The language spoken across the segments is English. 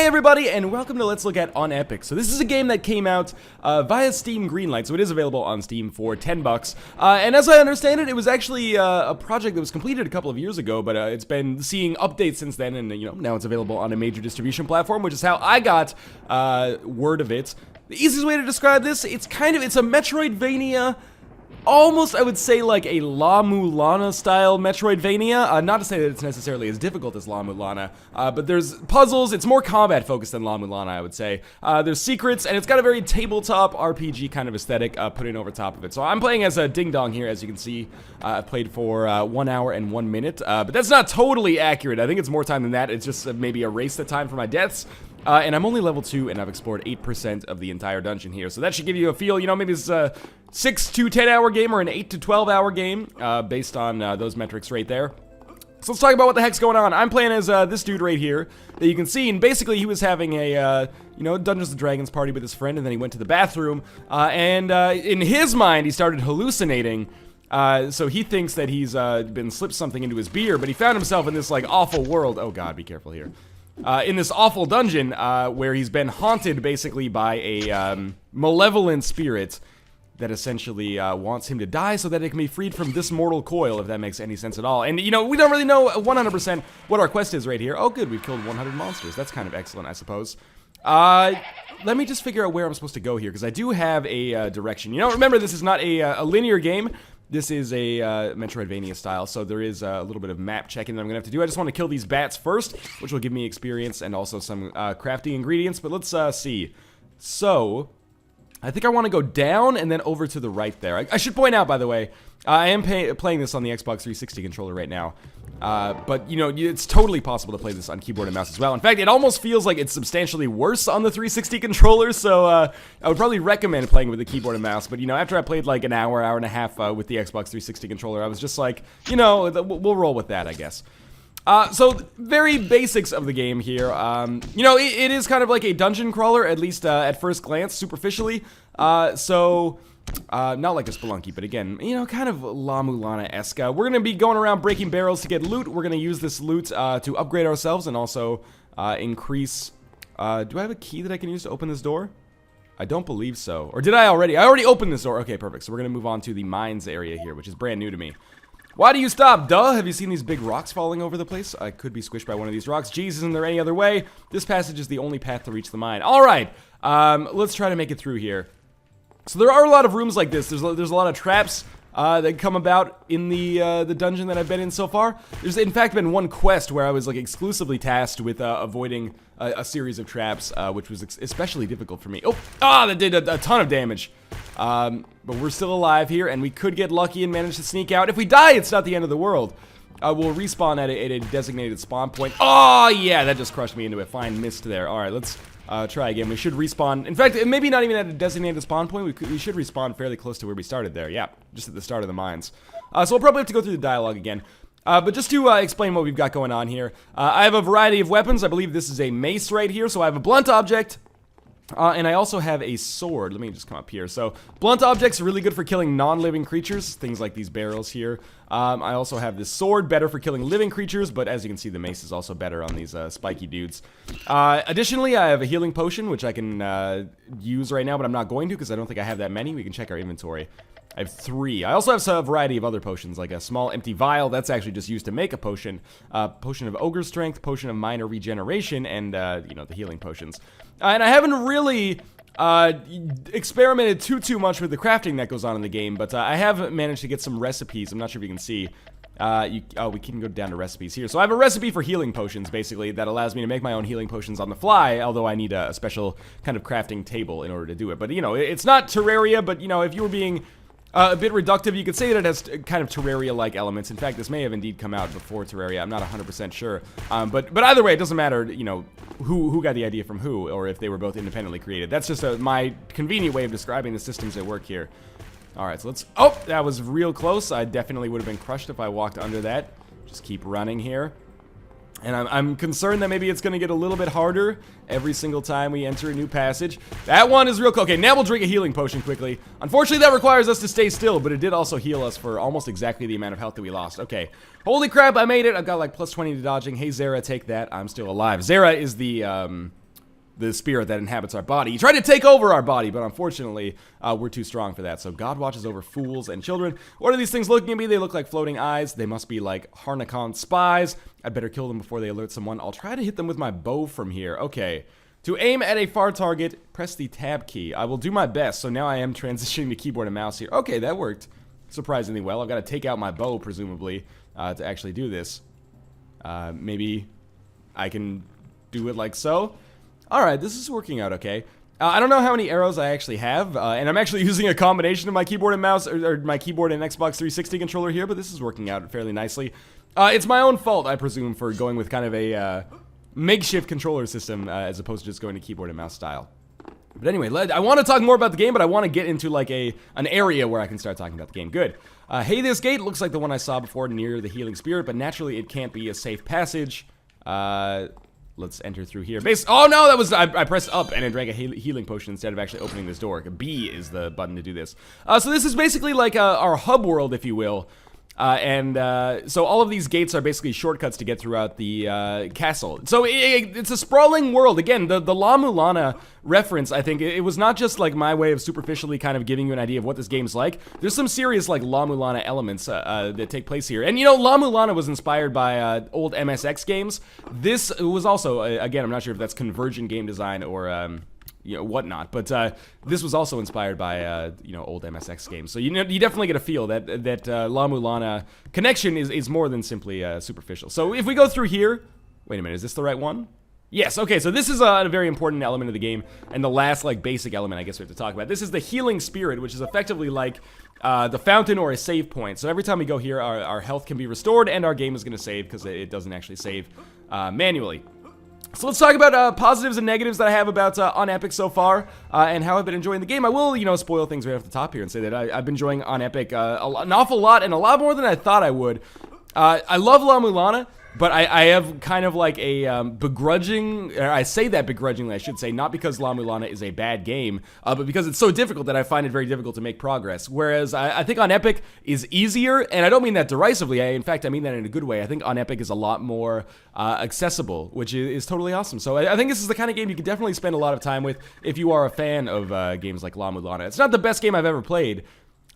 everybody, and welcome to Let's Look at UnEpic. So this is a game that came out via Steam Greenlight, so it is available on Steam for $10. And as I understand it, it was actually a project that was completed a couple of years ago, but it's been seeing updates since then, and now it's available on a major distribution platform, which is how I got word of it. The easiest way to describe this, it's a Metroidvania. Almost, I would say, like a La Mulana style Metroidvania. Not to say that it's necessarily as difficult as La Mulana, but there's puzzles. It's more combat focused than La Mulana, I would say. There's secrets, and it's got a very tabletop RPG kind of aesthetic put in over top of it. So I'm playing as a Ding Dong here, as you can see. I played for 1 hour and 1 minute, but that's not totally accurate. I think it's more time than that. It's just maybe erased the time for my deaths. And I'm only level 2, and I've explored 8% of the entire dungeon here. So that should give you a feel, maybe it's a 6 to 10 hour game or an 8 to 12 hour game, based on those metrics right there. So let's talk about what the heck's going on. I'm playing as this dude right here that you can see, and basically he was having a, Dungeons & Dragons party with his friend, and then he went to the bathroom, and in his mind, he started hallucinating. So he thinks that he's been slipped something into his beer, but he found himself in this, like, awful world. Oh god, be careful here. In this awful dungeon, where he's been haunted, basically, by a malevolent spirit that essentially wants him to die so that it can be freed from this mortal coil, if that makes any sense at all. And, we don't really know 100% what our quest is right here. Oh, good, we've killed 100 monsters. That's kind of excellent, I suppose. Let me just figure out where I'm supposed to go here, because I do have a direction. Remember, this is not a linear game. This is a Metroidvania style, so there is a little bit of map checking that I'm going to have to do. I just want to kill these bats first, which will give me experience and also some crafting ingredients, but let's see. So, I think I want to go down and then over to the right there. I should point out, by the way, I am playing this on the Xbox 360 controller right now. But, it's totally possible to play this on keyboard and mouse as well. In fact, it almost feels like it's substantially worse on the 360 controller, so I would probably recommend playing with the keyboard and mouse. But, after I played like an hour and a half with the Xbox 360 controller, I was just like, we'll roll with that, I guess. So, very basics of the game here. It is kind of like a dungeon crawler, at least at first glance, superficially. Not like a Spelunky, but again, kind of La Mulana-esque. We're going to be going around breaking barrels to get loot. We're going to use this loot to upgrade ourselves and also increase... do I have a key that I can use to open this door? I don't believe so. Or did I already? I already opened this door. Okay, perfect. So we're going to move on to the mines area here, which is brand new to me. Why do you stop? Duh! Have you seen these big rocks falling over the place? I could be squished by one of these rocks. Jeez, isn't there any other way? This passage is the only path to reach the mine. Alright! Let's try to make it through here. So there are a lot of rooms like this. There's a lot of traps that come about in the dungeon that I've been in so far. There's in fact been one quest where I was like exclusively tasked with avoiding a series of traps, which was especially difficult for me. That did a ton of damage. But we're still alive here, and we could get lucky and manage to sneak out. If we die, it's not the end of the world. We'll respawn at a designated spawn point. Oh yeah, that just crushed me into a fine mist there. All right, let's try again. We should respawn. In fact, maybe not even at a designated spawn point. We should respawn fairly close to where we started there. Yeah, just at the start of the mines. So we'll probably have to go through the dialogue again. But just to explain what we've got going on here, I have a variety of weapons. I believe this is a mace right here. So I have a blunt object. And I also have a sword. Let me just come up here. So, blunt objects are really good for killing non-living creatures, things like these barrels here. I also have this sword, better for killing living creatures, but as you can see, the mace is also better on these spiky dudes. Additionally, I have a healing potion, which I can use right now, but I'm not going to because I don't think I have that many. We can check our inventory. I have 3. I also have a variety of other potions, like a small empty vial. That's actually just used to make a potion. Potion of ogre strength, potion of minor regeneration, and, the healing potions. And I haven't really experimented too much with the crafting that goes on in the game, but I have managed to get some recipes. I'm not sure if you can see. We can go down to recipes here. So I have a recipe for healing potions, basically, that allows me to make my own healing potions on the fly, although I need a special kind of crafting table in order to do it. But, it's not Terraria, but, if you were being... a bit reductive, you could say that it has kind of Terraria-like elements. In fact, this may have indeed come out before Terraria. I'm not 100% sure. But either way, it doesn't matter, who got the idea from who, or if they were both independently created. That's just my convenient way of describing the systems at work here. Alright, so let's... Oh, that was real close. I definitely would have been crushed if I walked under that. Just keep running here. And I'm concerned that maybe it's going to get a little bit harder every single time we enter a new passage. That one is real close. Okay, now we'll drink a healing potion quickly. Unfortunately, that requires us to stay still, but it did also heal us for almost exactly the amount of health that we lost. Okay. Holy crap, I made it. I've got like plus 20 to dodging. Hey, Zara, take that. I'm still alive. Zara is the the spirit that inhabits our body. He tried to take over our body, but unfortunately, we're too strong for that. So God watches over fools and children. What are these things looking at me? They look like floating eyes. They must be like Harnakan spies. I'd better kill them before they alert someone. I'll try to hit them with my bow from here. Okay. To aim at a far target, press the tab key. I will do my best. So now I am transitioning to keyboard and mouse here. Okay, that worked surprisingly well. I've got to take out my bow, presumably, to actually do this. Maybe I can do it like so. Alright, this is working out okay. I don't know how many arrows I actually have, and I'm actually using a combination of my keyboard and mouse, or my keyboard and Xbox 360 controller here, but this is working out fairly nicely. It's my own fault, I presume, for going with kind of a makeshift controller system, as opposed to just going to keyboard and mouse style. But anyway, I want to talk more about the game, but I want to get into like an area where I can start talking about the game. Good. Hey, this gate looks like the one I saw before near the healing spirit, but naturally it can't be a safe passage. Let's enter through here. Oh no, that was, I pressed up and it drank a healing potion instead of actually opening this door. B is the button to do this. So this is basically like our hub world, if you will. So all of these gates are basically shortcuts to get throughout the castle. So it's a sprawling world. Again, the La Mulana reference, I think, it was not just like my way of superficially kind of giving you an idea of what this game's like. There's some serious like La Mulana elements that take place here. And you know, La Mulana was inspired by old MSX games. This was also, again, I'm not sure if that's Convergent game design or you know, whatnot, but this was also inspired by you know, old MSX games. So you definitely get a feel that La Mulana connection is more than simply superficial. So if we go through here, wait a minute, is this the right one? Yes. Okay. So this is a very important element of the game, and the last like basic element I guess we have to talk about. This is the healing spirit, which is effectively like the fountain or a save point. So every time we go here, our health can be restored, and our game is going to save because it doesn't actually save manually. So let's talk about positives and negatives that I have about UnEpic so far, and how I've been enjoying the game. I will, you know, spoil things right off the top here and say that I've been enjoying UnEpic an awful lot, and a lot more than I thought I would. I love La Mulana, but I have kind of like a begrudging, or I say that begrudgingly, I should say, not because La Mulana is a bad game, but because it's so difficult that I find it very difficult to make progress. Whereas I think UnEpic is easier, and I don't mean that derisively, in fact I mean that in a good way. I think UnEpic is a lot more accessible, which is totally awesome. So I think this is the kind of game you can definitely spend a lot of time with if you are a fan of games like La Mulana. It's not the best game I've ever played,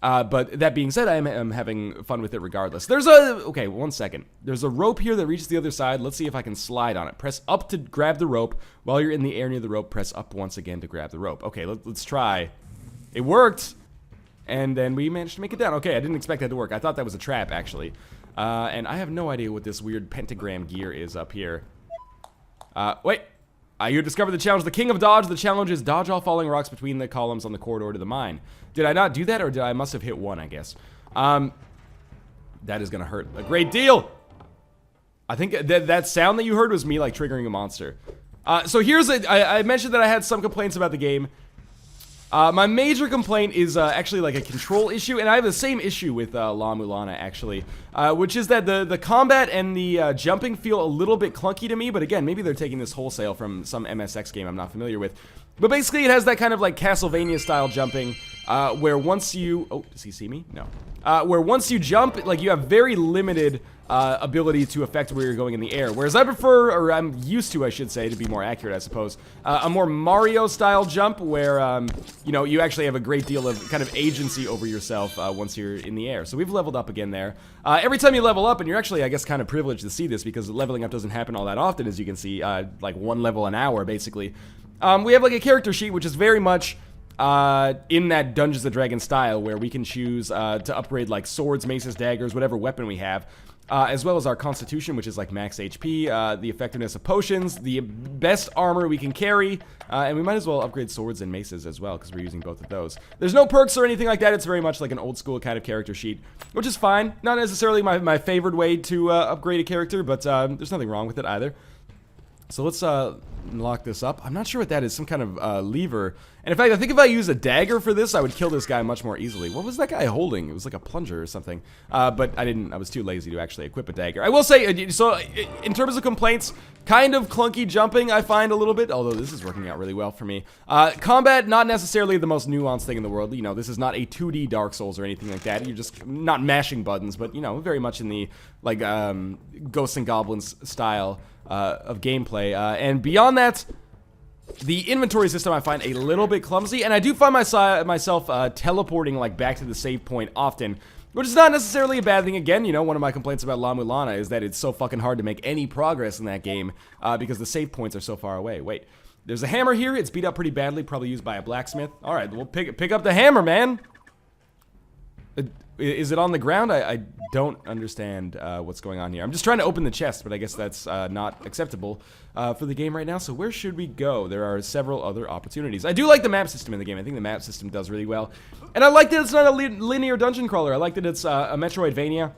but that being said, I am having fun with it regardless. Okay, one second. There's a rope here that reaches the other side. Let's see if I can slide on it. Press up to grab the rope. While you're in the air near the rope, press up once again to grab the rope. Okay, let's try. It worked. And then we managed to make it down. Okay, I didn't expect that to work. I thought that was a trap, actually. And I have no idea what this weird pentagram gear is up here. Wait. You discovered the challenge, the King of Dodge. The challenge is dodge all falling rocks between the columns on the corridor to the mine. Did I not do that, or did I must have hit one, I guess. That is gonna hurt a great deal. I think that sound that you heard was me, like, triggering a monster. So here's I mentioned that I had some complaints about the game. My major complaint is actually like a control issue, and I have the same issue with La Mulana, actually, which is that the combat and the jumping feel a little bit clunky to me, but again, maybe they're taking this wholesale from some MSX game I'm not familiar with. But basically, it has that kind of like Castlevania-style jumping, where once you... Oh, does he see me? No. Where once you jump, like, you have very limited ability to affect where you're going in the air. Whereas I prefer, or I'm used to, I should say, to be more accurate, I suppose, a more Mario-style jump where, you know, you actually have a great deal of kind of agency over yourself once you're in the air. So we've leveled up again there. Every time you level up, and you're actually, I guess, kind of privileged to see this because leveling up doesn't happen all that often, as you can see, like 1 level an hour, basically. We have like a character sheet, which is very much in that Dungeons & Dragons style, where we can choose to upgrade like swords, maces, daggers, whatever weapon we have, as well as our constitution, which is like max HP, the effectiveness of potions, the best armor we can carry, and we might as well upgrade swords and maces as well, because we're using both of those. There's no perks or anything like that. It's very much like an old school kind of character sheet, which is fine. Not necessarily my favorite way to upgrade a character, but there's nothing wrong with it either. So let's lock this up. I'm not sure what that is, some kind of lever. And in fact, I think if I use a dagger for this, I would kill this guy much more easily. What was that guy holding? It was like a plunger or something. But I was too lazy to actually equip a dagger. I will say, so in terms of complaints, kind of clunky jumping I find a little bit, although this is working out really well for me. Combat, not necessarily the most nuanced thing in the world. You know, this is not a 2D Dark Souls or anything like that. You're just not mashing buttons, but, you know, very much in the, like, Ghosts and Goblins style of gameplay. And beyond that, The inventory system I find a little bit clumsy, and I do find myself teleporting like back to the save point often, which is not necessarily a bad thing. Again, you know, one of my complaints about La Mulana is that it's so fucking hard to make any progress in that game because the save points are so far away. Wait, there's a hammer here. It's beat up pretty badly, probably used by a blacksmith. All right, we'll pick up the hammer, man. Is it on the ground? I don't understand what's going on here. I'm just trying to open the chest, but I guess that's not acceptable for the game right now. So where should we go? There are several other opportunities. I do like the map system in the game. I think the map system does really well. And I like that it's not a linear dungeon crawler. I like that it's a Metroidvania.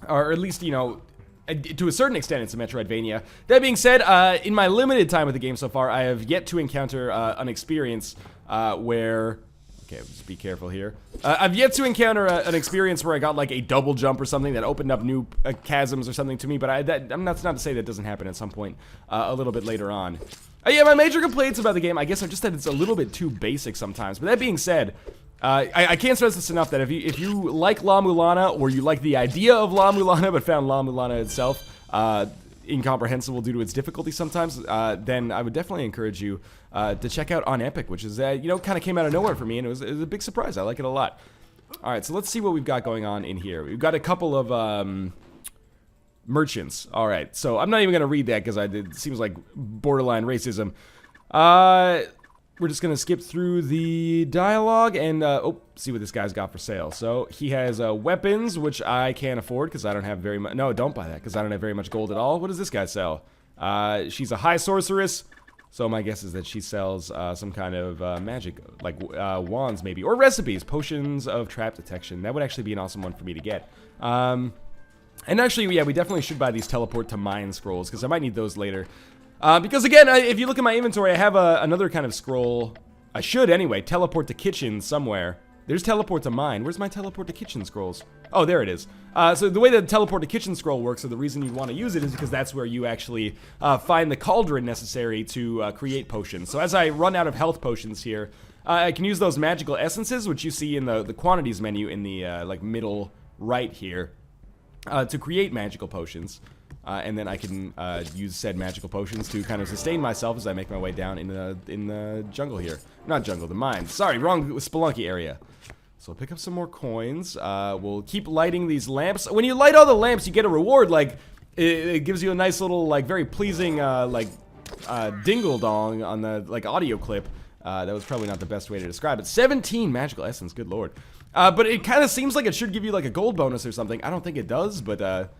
Or at least, you know, to a certain extent, it's a Metroidvania. That being said, in my limited time with the game so far, I have yet to encounter an experience where... Okay, just be careful here. I've yet to encounter an experience where I got like a double jump or something that opened up new chasms or something to me, but that's not to say that doesn't happen at some point a little bit later on. Yeah, my major complaints about the game, I guess, are just that it's a little bit too basic sometimes. But that being said, I can't stress this enough that if you like La Mulana, or you like the idea of La Mulana but found La Mulana itself incomprehensible due to its difficulty sometimes, then I would definitely encourage you to check out UnEpic, which is, you know, kind of came out of nowhere for me, and it was a big surprise. I like it a lot. Alright, so let's see what we've got going on in here. We've got a couple of merchants. Alright, so I'm not even going to read that because it seems like borderline racism. We're just going to skip through the dialogue and, see what this guy's got for sale. So, he has weapons, which I can't afford because I don't have very much... No, don't buy that because I don't have very much gold at all. What does this guy sell? She's a high sorceress, so my guess is that she sells some kind of magic, like wands maybe, or recipes, potions of trap detection. That would actually be an awesome one for me to get. And actually, yeah, we definitely should buy these teleport to mine scrolls because I might need those later. Because again, if you look at my inventory, I have another kind of scroll. I should anyway, teleport to kitchen somewhere. There's teleport to mine. Where's my teleport to kitchen scrolls? Oh, there it is. So the way that the teleport to kitchen scroll works, so the reason you'd want to use it is because that's where you actually find the cauldron necessary to create potions. So as I run out of health potions here, I can use those magical essences, which you see in the quantities menu in the like middle right here, to create magical potions. And then I can use said magical potions to kind of sustain myself as I make my way down in the jungle here. Not jungle, the mines. Sorry, wrong Spelunky area. So I'll pick up some more coins. We'll keep lighting these lamps. When you light all the lamps, you get a reward. Like, it gives you a nice little, like, very pleasing, like, dingle-dong on the, like, audio clip. That was probably not the best way to describe it. 17 magical essence, good lord. But it kind of seems like it should give you, like, a gold bonus or something. I don't think it does, but,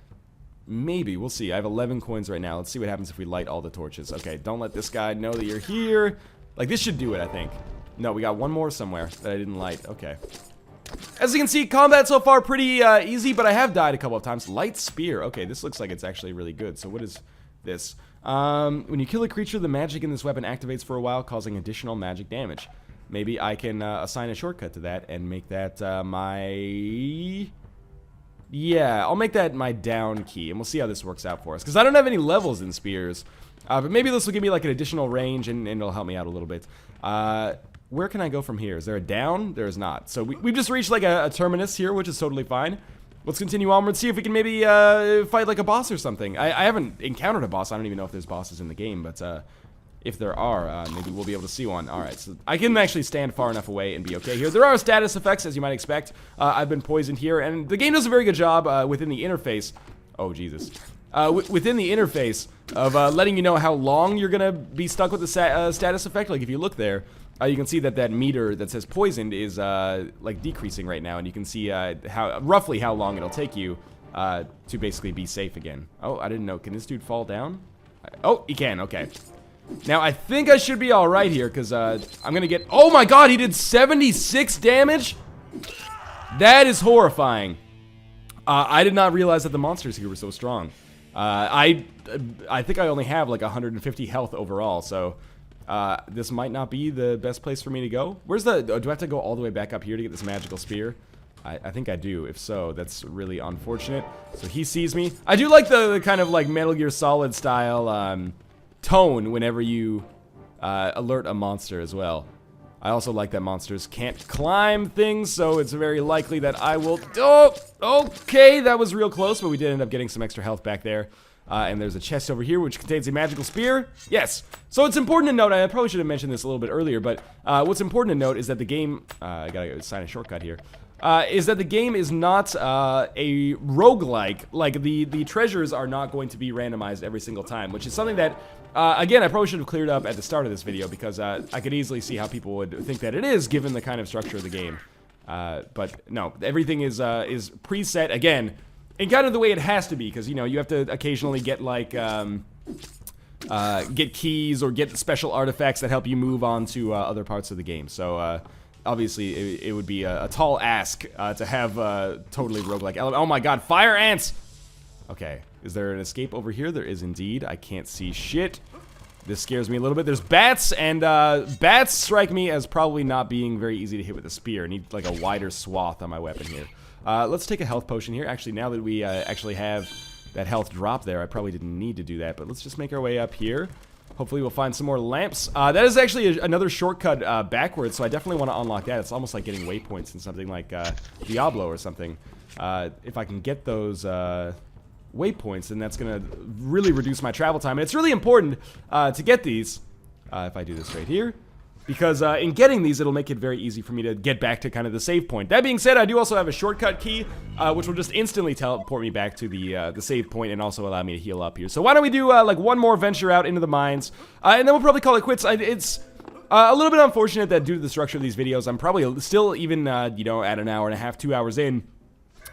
maybe. We'll see. I have 11 coins right now. Let's see what happens if we light all the torches. Okay, don't let this guy know that you're here. Like, this should do it, I think. No, we got one more somewhere that I didn't light. Okay. As you can see, combat so far pretty easy, but I have died a couple of times. Light spear. Okay, this looks like it's actually really good. So what is this? When you kill a creature, the magic in this weapon activates for a while, causing additional magic damage. Maybe I can assign a shortcut to that and make that my... Yeah, I'll make that my down key, and we'll see how this works out for us. Because I don't have any levels in spears. But maybe this will give me like an additional range, and it'll help me out a little bit. Where can I go from here? Is there a down? There is not. So we've just reached like a terminus here, which is totally fine. Let's continue onward, see if we can maybe fight like a boss or something. I haven't encountered a boss. I don't even know if there's bosses in the game, but if there are, maybe we'll be able to see one. Alright, so I can actually stand far enough away and be okay here. There are status effects, as you might expect. I've been poisoned here, and the game does a very good job within the interface. Oh, Jesus. Within the interface of letting you know how long you're going to be stuck with the status effect. Like, if you look there, you can see that that meter that says poisoned is, like, decreasing right now, and you can see roughly how long it'll take you to basically be safe again. Oh, I didn't know. Can this dude fall down? Oh, he can. Okay. Now, I think I should be alright here, because I'm going to get... Oh my god, he did 76 damage? That is horrifying. I did not realize that the monsters here were so strong. I think I only have like 150 health overall, so this might not be the best place for me to go. Where's the... do I have to go all the way back up here to get this magical spear? I think I do. If so, that's really unfortunate. So he sees me. I do like the kind of like Metal Gear Solid style... tone whenever you alert a monster as well. I also like that monsters can't climb things, so it's very likely that I will... Oh, okay, that was real close, but we did end up getting some extra health back there. And there's a chest over here which contains a magical spear. Yes. So it's important to note, I probably should have mentioned this a little bit earlier, but what's important to note is that the game, I gotta sign a shortcut here, is that the game is not a roguelike. Like, the treasures are not going to be randomized every single time, which is something that, again, I probably should have cleared up at the start of this video, because I could easily see how people would think that it is, given the kind of structure of the game. But no, everything is preset, again, in kind of the way it has to be, because, you know, you have to occasionally get, like, get keys or get special artifacts that help you move on to other parts of the game. So, obviously, it would be a tall ask to have totally roguelike element. Oh my god, fire ants! Okay, is there an escape over here? There is indeed. I can't see shit. This scares me a little bit. There's bats, and bats strike me as probably not being very easy to hit with a spear. I need, like, a wider swath on my weapon here. Let's take a health potion here. Actually, now that we actually have that health drop there, I probably didn't need to do that, but let's just make our way up here. Hopefully we'll find some more lamps. That is actually another shortcut backwards, so I definitely want to unlock that. It's almost like getting waypoints in something like Diablo or something. If I can get those waypoints, then that's going to really reduce my travel time. And it's really important to get these, if I do this right here, because in getting these, it'll make it very easy for me to get back to kind of the save point. That being said, I do also have a shortcut key, which will just instantly teleport me back to the save point and also allow me to heal up here. So why don't we do like one more venture out into the mines, and then we'll probably call it quits. It's a little bit unfortunate that due to the structure of these videos, I'm probably still even, you know, at an hour and a half, 2 hours in,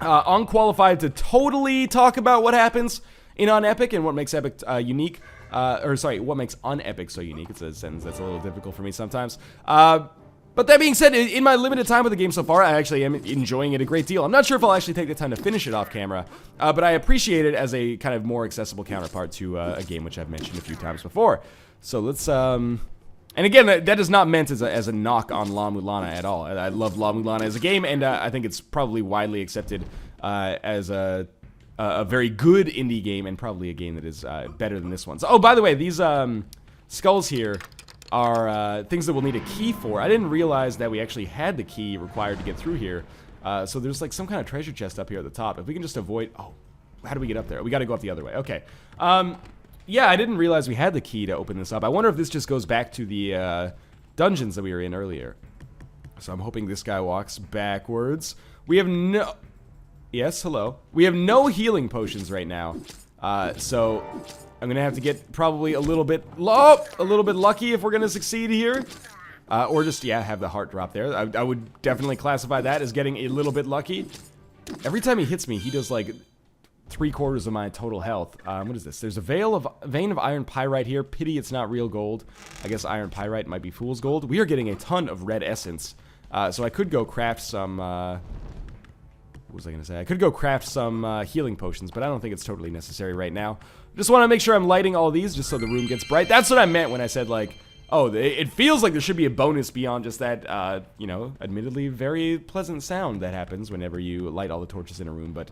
unqualified to totally talk about what happens in UnEpic and what makes Epic unique. Or sorry, what makes UnEpic so unique. It's a sentence that's a little difficult for me sometimes. But that being said, in my limited time with the game so far, I actually am enjoying it a great deal. I'm not sure if I'll actually take the time to finish it off camera, but I appreciate it as a kind of more accessible counterpart to a game which I've mentioned a few times before. So let's, and again, that is not meant as a knock on La Mulana at all. I love La Mulana as a game, and I think it's probably widely accepted as a very good indie game, and probably a game that is better than this one. So, oh, by the way, these skulls here are things that we'll need a key for. I didn't realize that we actually had the key required to get through here. So there's like some kind of treasure chest up here at the top. If we can just avoid... Oh, how do we get up there? We got to go up the other way. Okay. Yeah, I didn't realize we had the key to open this up. I wonder if this just goes back to the dungeons that we were in earlier. So I'm hoping this guy walks backwards. We have no... Yes, hello. We have no healing potions right now, so I'm gonna have to get probably a little bit lucky if we're gonna succeed here, or just have the heart drop there. I would definitely classify that as getting a little bit lucky. Every time he hits me, he does like 3/4 of my total health. What is this? There's a vein of iron pyrite here. Pity it's not real gold. I guess iron pyrite might be fool's gold. We are getting a ton of red essence, so I could go craft some. What was I going to say? I could go craft some healing potions, but I don't think it's totally necessary right now. Just want to make sure I'm lighting all these just so the room gets bright. That's what I meant when I said, like, oh, it feels like there should be a bonus beyond just that, you know, admittedly very pleasant sound that happens whenever you light all the torches in a room, but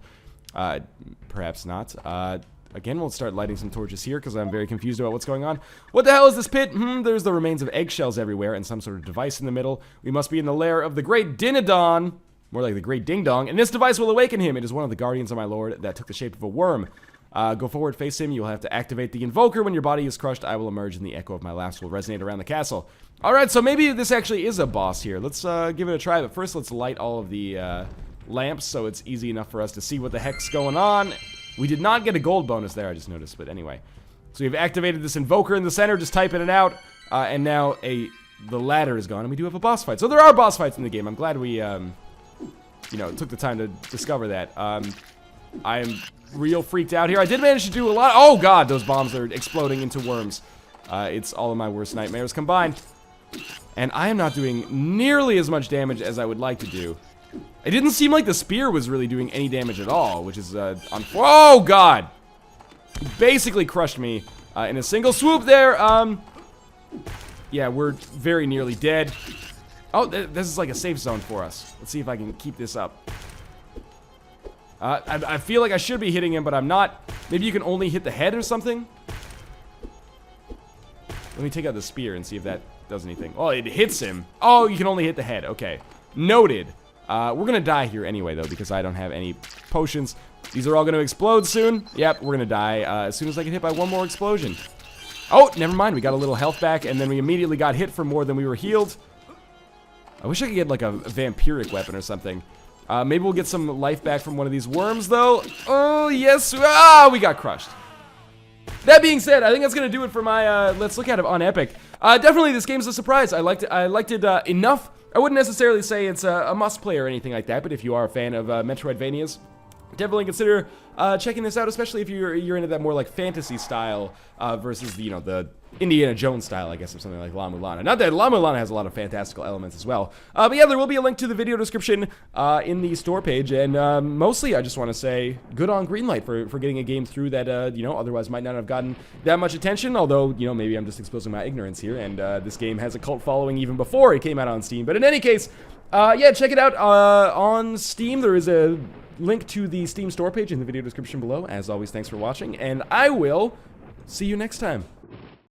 perhaps not. Again, we'll start lighting some torches here because I'm very confused about what's going on. What the hell is this pit? There's the remains of eggshells everywhere and some sort of device in the middle. We must be in the lair of the Great Dinadon. More like the Great Ding Dong, and this device will awaken him. It is one of the guardians of my lord that took the shape of a worm. Go forward, face him. You will have to activate the invoker. When your body is crushed, I will emerge, and the echo of my laughs will resonate around the castle. Alright, so maybe this actually is a boss here. Let's give it a try, but first let's light all of the lamps so it's easy enough for us to see what the heck's going on. We did not get a gold bonus there, I just noticed, but anyway. So we've activated this invoker in the center, just typing it out, and now the ladder is gone, and we do have a boss fight. So there are boss fights in the game. I'm glad we... you know, took the time to discover that. I am real freaked out here. I did manage to do a lot. Oh god, those bombs are exploding into worms. It's all of my worst nightmares combined. And I am not doing nearly as much damage as I would like to do. It didn't seem like the spear was really doing any damage at all, which is oh god! Basically crushed me in a single swoop there. Yeah, we're very nearly dead. Oh, this is like a safe zone for us. Let's see if I can keep this up. I feel like I should be hitting him, but I'm not. Maybe you can only hit the head or something? Let me take out the spear and see if that does anything. Oh, it hits him. Oh, you can only hit the head. Okay. Noted. We're gonna die here anyway, though, because I don't have any potions. These are all going to explode soon. Yep, we're going to die as soon as I get hit by one more explosion. Oh, never mind. We got a little health back, and then we immediately got hit for more than we were healed. I wish I could get, like, a vampiric weapon or something. Maybe we'll get some life back from one of these worms, though. Oh, yes. Ah, we got crushed. That being said, I think that's going to do it for my, let's look at it on Epic. Definitely, this game's a surprise. I liked it enough. I wouldn't necessarily say it's a must-play or anything like that, but if you are a fan of Metroidvanias, definitely consider checking this out, especially if you're into that more like fantasy style versus the, the Indiana Jones style, I guess, of something like La Mulana. Not that La Mulana has a lot of fantastical elements as well. But yeah, there will be a link to the video description in the store page, and mostly I just want to say good on Greenlight for getting a game through that, otherwise might not have gotten that much attention, although, maybe I'm just exposing my ignorance here, and this game has a cult following even before it came out on Steam. But in any case, yeah, check it out on Steam. There is a link to the Steam store page in the video description below. As always, thanks for watching, and I will see you next time.